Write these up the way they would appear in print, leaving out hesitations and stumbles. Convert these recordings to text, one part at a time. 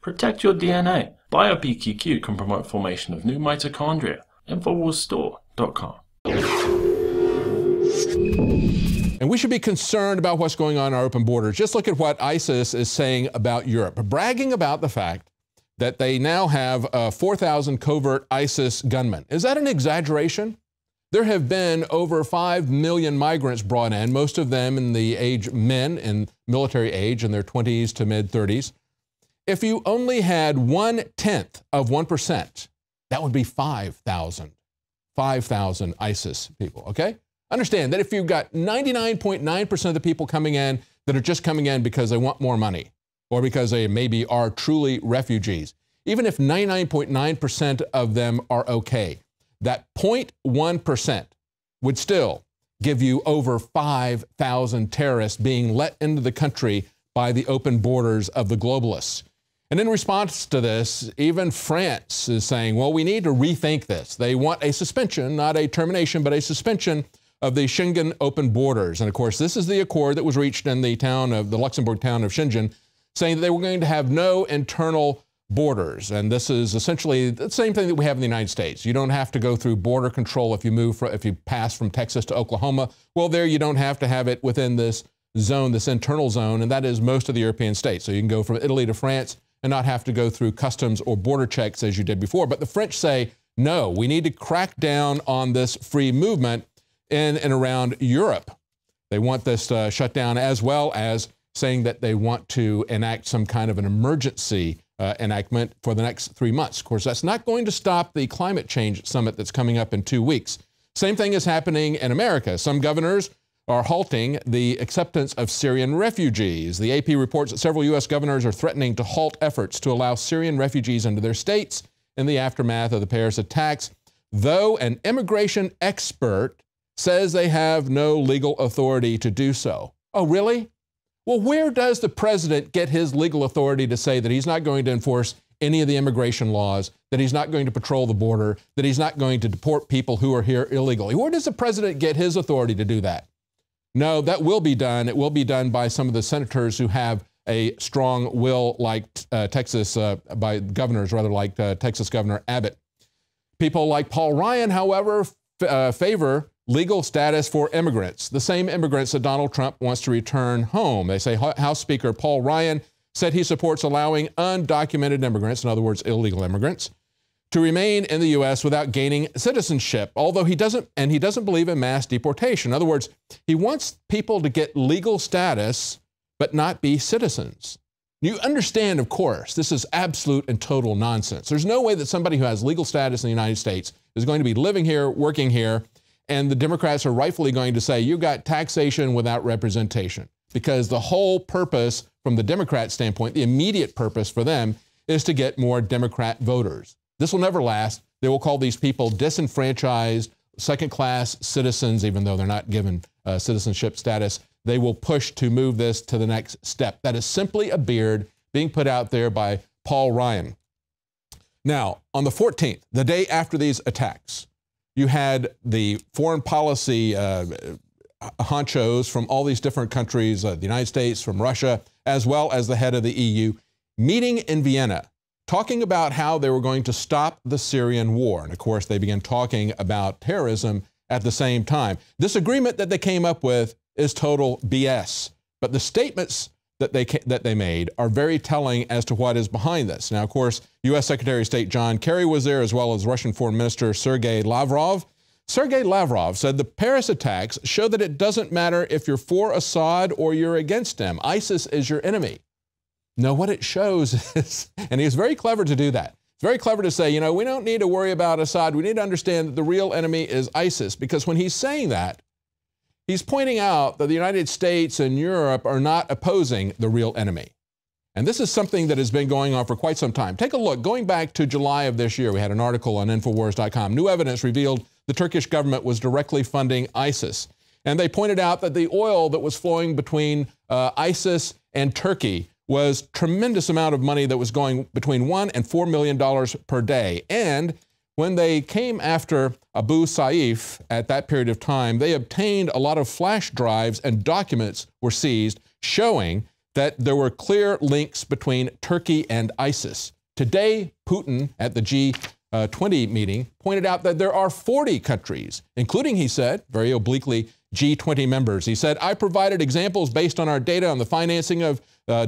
Protect your DNA. BioPQQ can promote formation of new mitochondria. Infowarsstore.com. And we should be concerned about what's going on in our open borders. Just look at what ISIS is saying about Europe, bragging about the fact that they now have 4,000 covert ISIS gunmen. Is that an exaggeration? There have been over 5 million migrants brought in, most of them in the age, men in military age in their 20s to mid 30s. If you only had 1/10 of 1%, that would be 5,000 ISIS people, okay? Understand that if you've got 99.9% of the people coming in that are just coming in because they want more money or because they maybe are truly refugees, even if 99.9% of them are okay, that 0.1% would still give you over 5,000 terrorists being let into the country by the open borders of the globalists. And in response to this, even France is saying, well, we need to rethink this. They want a suspension, not a termination, but a suspension of the Schengen open borders. And of course, this is the accord that was reached in the town of the Luxembourg town of Shenzhen, saying that they were going to have no internal borders. And this is essentially the same thing that we have in the United States. You don't have to go through border control if you pass from Texas to Oklahoma. Well, there you don't have to have it within this zone, this internal zone, and that is most of the European states. So you can go from Italy to France and not have to go through customs or border checks as you did before. But the French say, no, we need to crack down on this free movement in and around Europe. They want this shut down, as well as saying that they want to enact some kind of an emergency enactment for the next 3 months. Of course, that's not going to stop the climate change summit that's coming up in 2 weeks. Same thing is happening in America. Some governors are halting the acceptance of Syrian refugees. The AP reports that several U.S. governors are threatening to halt efforts to allow Syrian refugees into their states in the aftermath of the Paris attacks, though an immigration expert says they have no legal authority to do so. Oh, really? Well, where does the president get his legal authority to say that he's not going to enforce any of the immigration laws, that he's not going to patrol the border, that he's not going to deport people who are here illegally? Where does the president get his authority to do that? No, that will be done. It will be done by some of the senators who have a strong will, like Texas, by governors, rather, like Texas Governor Abbott. People like Paul Ryan, however, favor legal status for immigrants, the same immigrants that Donald Trump wants to return home. They say House Speaker Paul Ryan said he supports allowing undocumented immigrants, in other words, illegal immigrants, to remain in the U.S. without gaining citizenship, although he doesn't believe in mass deportation. In other words, he wants people to get legal status but not be citizens. You understand, of course, this is absolute and total nonsense. There's no way that somebody who has legal status in the United States is going to be living here, working here, and the Democrats are rightfully going to say, you got taxation without representation. Because the whole purpose, from the Democrat standpoint, the immediate purpose for them is to get more Democrat voters. This will never last. They will call these people disenfranchised, second-class citizens, even though they're not given citizenship status. They will push to move this to the next step. That is simply a beard being put out there by Paul Ryan. Now, on the 14th, the day after these attacks, you had the foreign policy honchos from all these different countries, the United States, from Russia, as well as the head of the EU, meeting in Vienna, talking about how they were going to stop the Syrian war. And of course, they began talking about terrorism at the same time. This agreement that they came up with is total BS. But the statements that they made are very telling as to what is behind this. Now, of course, U.S. Secretary of State John Kerry was there, as well as Russian Foreign Minister Sergei Lavrov. Sergei Lavrov said the Paris attacks show that it doesn't matter if you're for Assad or you're against him. ISIS is your enemy. No, what it shows is, and he was very clever to do that. It's very clever to say, you know, we don't need to worry about Assad. We need to understand that the real enemy is ISIS, because when he's saying that, he's pointing out that the United States and Europe are not opposing the real enemy. And this is something that has been going on for quite some time. Take a look. Going back to July of this year, we had an article on Infowars.com. New evidence revealed the Turkish government was directly funding ISIS. And they pointed out that the oil that was flowing between ISIS and Turkey was tremendous amount of money that was going between $1 and $4 million per day. And when they came after Abu Saif at that period of time, they obtained a lot of flash drives, and documents were seized showing that there were clear links between Turkey and ISIS. Today, Putin at the G20 meeting pointed out that there are 40 countries, including, he said, very obliquely, G20 members. He said, I provided examples based on our data on the financing of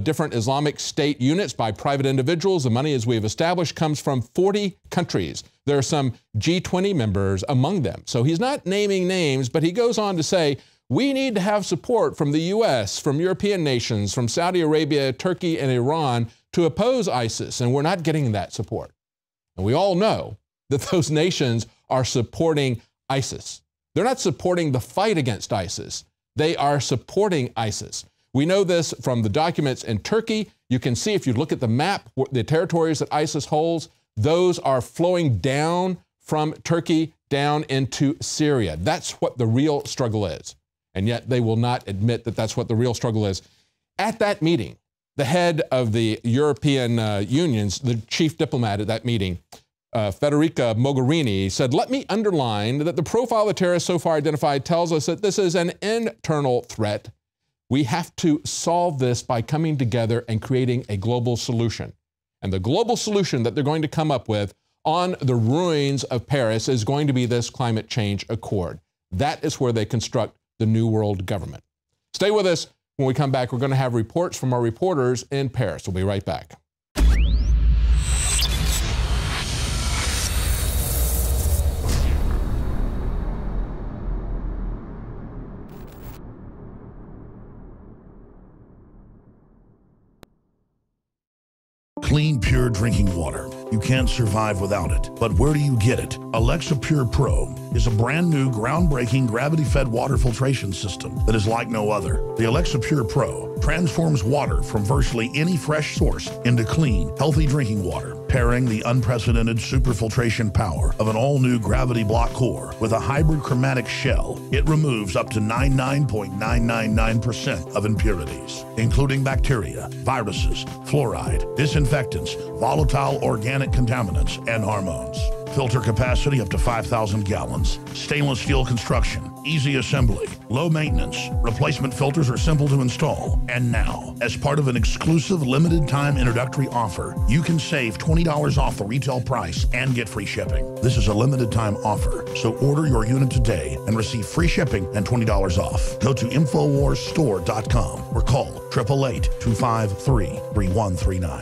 different Islamic State units by private individuals. The money, as we have established, comes from 40 countries. There are some G20 members among them. So he's not naming names, but he goes on to say, we need to have support from the U.S., from European nations, from Saudi Arabia, Turkey, and Iran to oppose ISIS, and we're not getting that support. And we all know that those nations are supporting ISIS. They're not supporting the fight against ISIS. They are supporting ISIS. We know this from the documents in Turkey. You can see, if you look at the map, the territories that ISIS holds, those are flowing down from Turkey down into Syria. That's what the real struggle is. And yet they will not admit that that's what the real struggle is. At that meeting, the head of the European unions, the chief diplomat at that meeting, Federica Mogherini, said, let me underline that the profile of terrorists so far identified tells us that this is an internal threat. We have to solve this by coming together and creating a global solution. And the global solution that they're going to come up with on the ruins of Paris is going to be this climate change accord. That is where they construct the New World Government. Stay with us. When we come back, we're going to have reports from our reporters in Paris. We'll be right back. Clean, pure drinking water. You can't survive without it. But where do you get it? Alexa Pure Pro is a brand new, groundbreaking, gravity-fed water filtration system that is like no other. The Alexa Pure Pro transforms water from virtually any fresh source into clean, healthy drinking water, pairing the unprecedented superfiltration power of an all-new gravity block core with a hybrid chromatic shell. It removes up to 99.999% of impurities, including bacteria, viruses, fluoride, disinfectants, volatile organic contaminants, and hormones. Filter capacity up to 5,000 gallons. Stainless steel construction. Easy assembly. Low maintenance. Replacement filters are simple to install. And now, as part of an exclusive limited time introductory offer, you can save $20 off the retail price and get free shipping. This is a limited time offer, so order your unit today and receive free shipping and $20 off. Go to InfoWarsStore.com or call 888-253-3139.